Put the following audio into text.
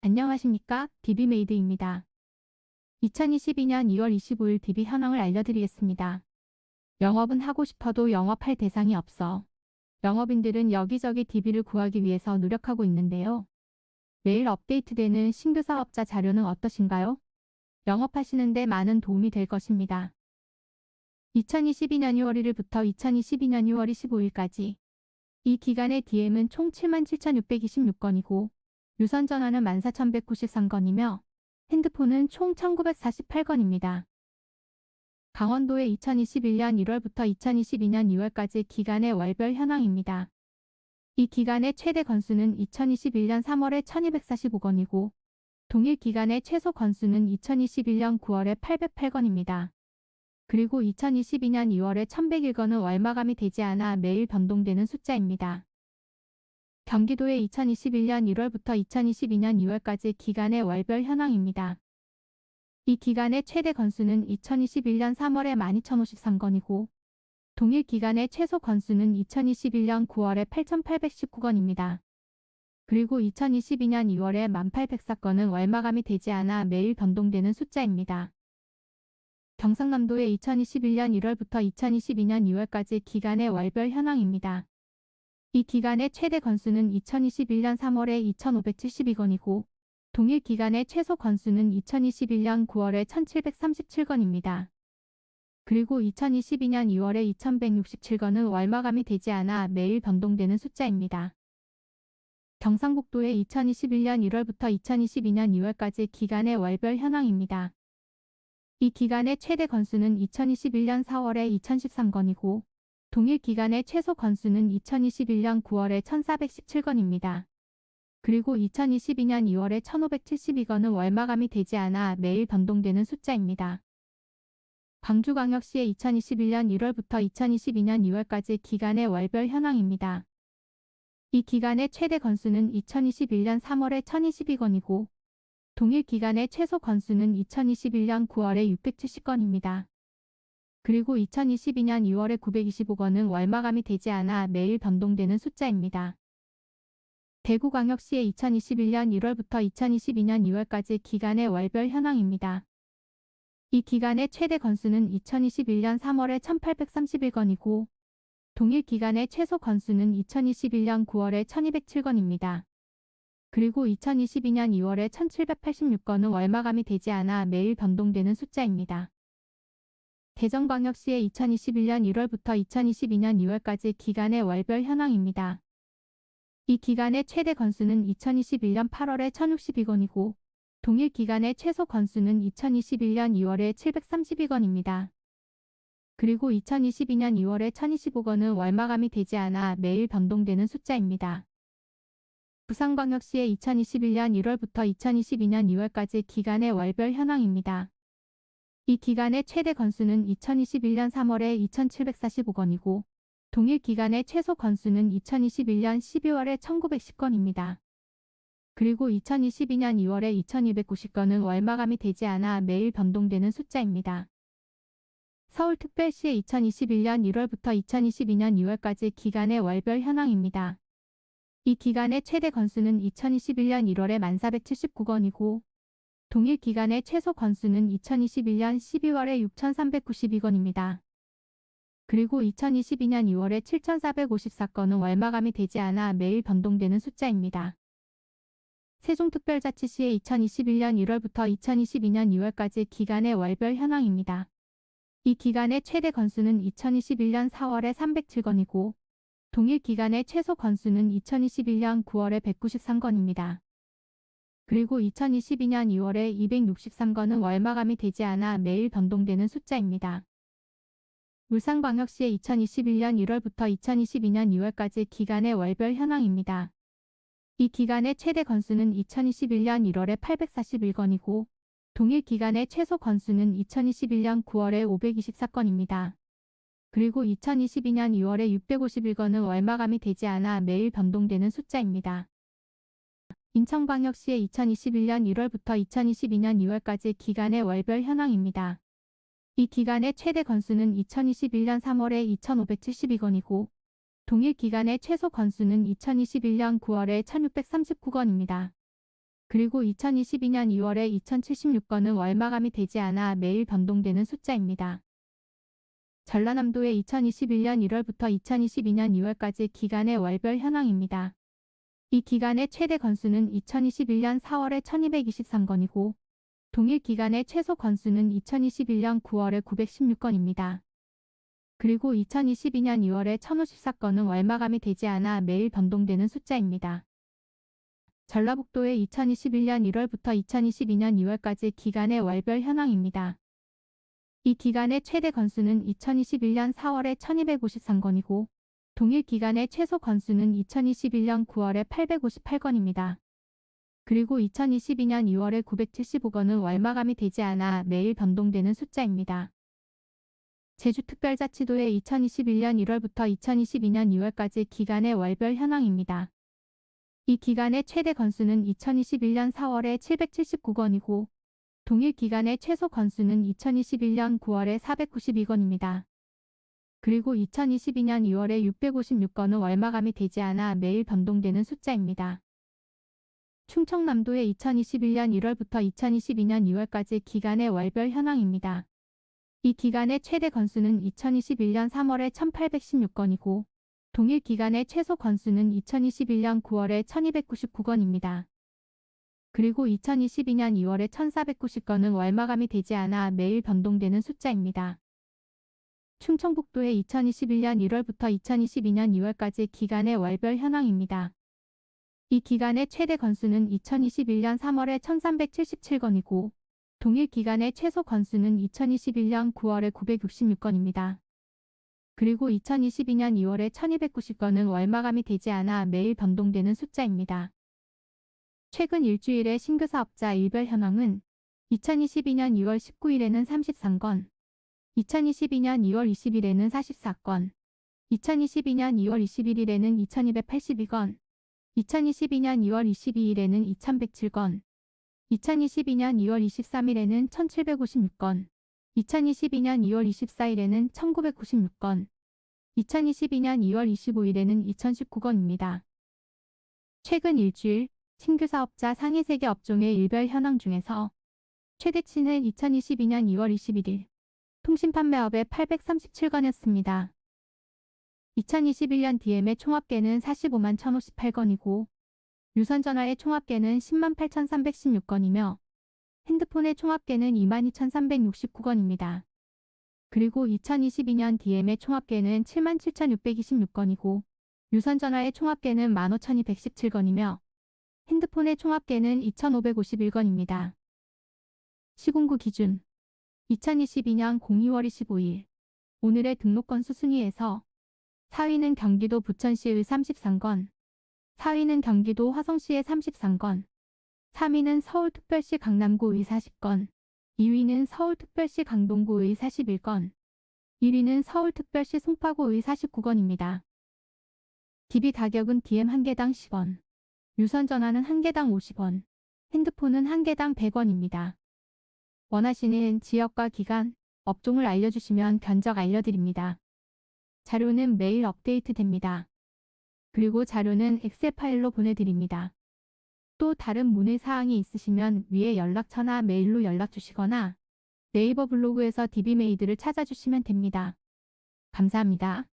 안녕하십니까? DB메이드입니다. 2022년 2월 25일 DB 현황을 알려드리겠습니다. 영업은 하고 싶어도 영업할 대상이 없어. 영업인들은 여기저기 DB를 구하기 위해서 노력하고 있는데요. 매일 업데이트되는 신규 사업자 자료는 어떠신가요? 영업하시는데 많은 도움이 될 것입니다. 2022년 2월 1일부터 2022년 2월 25일까지 이 기간의 DM은 총 77,626건이고 유선 전화는 14,193건이며 핸드폰은 총 1,948건입니다. 강원도의 2021년 1월부터 2022년 2월까지 기간의 월별 현황입니다. 이 기간의 최대 건수는 2021년 3월에 1,245건이고 동일 기간의 최소 건수는 2021년 9월에 808건입니다. 그리고 2022년 2월에 1,101건은 월마감이 되지 않아 매일 변동되는 숫자입니다. 경기도의 2021년 1월부터 2022년 2월까지 기간의 월별 현황입니다. 이 기간의 최대 건수는 2021년 3월에 12,053건이고 동일 기간의 최소 건수는 2021년 9월에 8,819건입니다. 그리고 2022년 2월에 1,804건은 월마감이 되지 않아 매일 변동되는 숫자입니다. 경상남도의 2021년 1월부터 2022년 2월까지 기간의 월별 현황입니다. 이 기간의 최대 건수는 2021년 3월에 2,572건이고 동일 기간의 최소 건수는 2021년 9월에 1,737건입니다. 그리고 2022년 2월에 2,167건은 월마감이 되지 않아 매일 변동되는 숫자입니다. 경상북도의 2021년 1월부터 2022년 2월까지 기간의 월별 현황입니다. 이 기간의 최대 건수는 2021년 4월에 2,013건이고 동일 기간의 최소 건수는 2021년 9월에 1,417건입니다. 그리고 2022년 2월에 1,572건은 월마감이 되지 않아 매일 변동되는 숫자입니다. 광주광역시의 2021년 1월부터 2022년 2월까지 기간의 월별 현황입니다. 이 기간의 최대 건수는 2021년 3월에 1,022건이고 동일 기간의 최소 건수는 2021년 9월에 670건입니다. 그리고 2022년 2월에 925건은 월마감이 되지 않아 매일 변동되는 숫자입니다. 대구광역시의 2021년 1월부터 2022년 2월까지 기간의 월별 현황입니다. 이 기간의 최대 건수는 2021년 3월에 1,831건이고 동일 기간의 최소 건수는 2021년 9월에 1,207건입니다. 그리고 2022년 2월에 1,786건은 월마감이 되지 않아 매일 변동되는 숫자입니다. 대전광역시의 2021년 1월부터 2022년 2월까지 기간의 월별 현황입니다. 이 기간의 최대 건수는 2021년 8월에 1,062건이고 동일 기간의 최소 건수는 2021년 2월에 732건입니다. 그리고 2022년 2월에 1,025건은 월마감이 되지 않아 매일 변동되는 숫자입니다. 부산광역시의 2021년 1월부터 2022년 2월까지 기간의 월별 현황입니다. 이 기간의 최대 건수는 2021년 3월에 2,745건이고 동일 기간의 최소 건수는 2021년 12월에 1,910건입니다. 그리고 2022년 2월에 2,290건은 월마감이 되지 않아 매일 변동되는 숫자입니다. 서울특별시의 2021년 1월부터 2022년 2월까지 기간의 월별 현황입니다. 이 기간의 최대 건수는 2021년 1월에 1,479건이고 동일 기간의 최소 건수는 2021년 12월에 6,392건입니다. 그리고 2022년 2월에 7,454건은 월마감이 되지 않아 매일 변동되는 숫자입니다. 세종특별자치시의 2021년 1월부터 2022년 2월까지 기간의 월별 현황입니다. 이 기간의 최대 건수는 2021년 4월에 307건이고 동일 기간의 최소 건수는 2021년 9월에 193건입니다. 그리고 2022년 2월에 263건은 월마감이 되지 않아 매일 변동되는 숫자입니다. 울산광역시의 2021년 1월부터 2022년 2월까지 기간의 월별 현황입니다. 이 기간의 최대 건수는 2021년 1월에 841건이고 동일 기간의 최소 건수는 2021년 9월에 524건입니다. 그리고 2022년 2월에 651건은 월마감이 되지 않아 매일 변동되는 숫자입니다. 인천광역시의 2021년 1월부터 2022년 2월까지 기간의 월별 현황입니다. 이 기간의 최대 건수는 2021년 3월에 2,572건이고 동일 기간의 최소 건수는 2021년 9월에 1,639건입니다. 그리고 2022년 2월에 2076건은 월마감이 되지 않아 매일 변동되는 숫자입니다. 전라남도의 2021년 1월부터 2022년 2월까지 기간의 월별 현황입니다. 이 기간의 최대 건수는 2021년 4월에 1223건이고 동일 기간의 최소 건수는 2021년 9월에 916건입니다. 그리고 2022년 2월에 1054건은 월마감이 되지 않아 매일 변동되는 숫자입니다. 전라북도의 2021년 1월부터 2022년 2월까지 기간의 월별 현황입니다. 이 기간의 최대 건수는 2021년 4월에 1253건이고 동일 기간의 최소 건수는 2021년 9월에 858건입니다. 그리고 2022년 2월에 975건은 월마감이 되지 않아 매일 변동되는 숫자입니다. 제주특별자치도의 2021년 1월부터 2022년 2월까지 기간의 월별 현황입니다. 이 기간의 최대 건수는 2021년 4월에 779건이고 동일 기간의 최소 건수는 2021년 9월에 492건입니다. 그리고 2022년 2월에 656건은 월마감이 되지 않아 매일 변동되는 숫자입니다. 충청남도의 2021년 1월부터 2022년 2월까지 기간의 월별 현황입니다. 이 기간의 최대 건수는 2021년 3월에 1816건이고 동일 기간의 최소 건수는 2021년 9월에 1299건입니다. 그리고 2022년 2월에 1490건은 월마감이 되지 않아 매일 변동되는 숫자입니다. 충청북도의 2021년 1월부터 2022년 2월까지 기간의 월별 현황입니다. 이 기간의 최대 건수는 2021년 3월에 1377건이고 동일 기간의 최소 건수는 2021년 9월에 966건입니다. 그리고 2022년 2월에 1290건은 월마감이 되지 않아 매일 변동되는 숫자입니다. 최근 일주일의 신규 사업자 일별 현황은 2022년 2월 19일에는 33건, 2022년 2월 20일에는 44건, 2022년 2월 21일에는 2282건, 2022년 2월 22일에는 2107건, 2022년 2월 23일에는 1756건, 2022년 2월 24일에는 1996건, 2022년 2월 25일에는 2019건입니다. 최근 일주일 신규 사업자 상위 3개 업종의 일별 현황 중에서 최대치는 2022년 2월 21일 통신 판매업의 837건이었습니다. 2021년 DM의 총합계는 45만 1058건이고 유선전화의 총합계는 10만 8316건이며 핸드폰의 총합계는 22,369건입니다. 그리고 2022년 DM의 총합계는 7만 7,626건이고 유선전화의 총합계는 15,217건이며 핸드폰의 총합계는 2,551건입니다. 시군구 기준 2022년 02월 25일 오늘의 등록 건수 순위에서 4위는 경기도 부천시의 33건, 4위는 경기도 화성시의 33건, 3위는 서울특별시 강남구의 40건, 2위는 서울특별시 강동구의 41건, 1위는 서울특별시 송파구의 49건입니다. DB 가격은 DM 1개당 10원, 유선전화는 1개당 50원, 핸드폰은 1개당 100원입니다. 원하시는 지역과 기간, 업종을 알려주시면 견적 알려드립니다. 자료는 매일 업데이트됩니다. 그리고 자료는 엑셀 파일로 보내드립니다. 또 다른 문의 사항이 있으시면 위에 연락처나 메일로 연락 주시거나 네이버 블로그에서 DB메이드를 찾아주시면 됩니다. 감사합니다.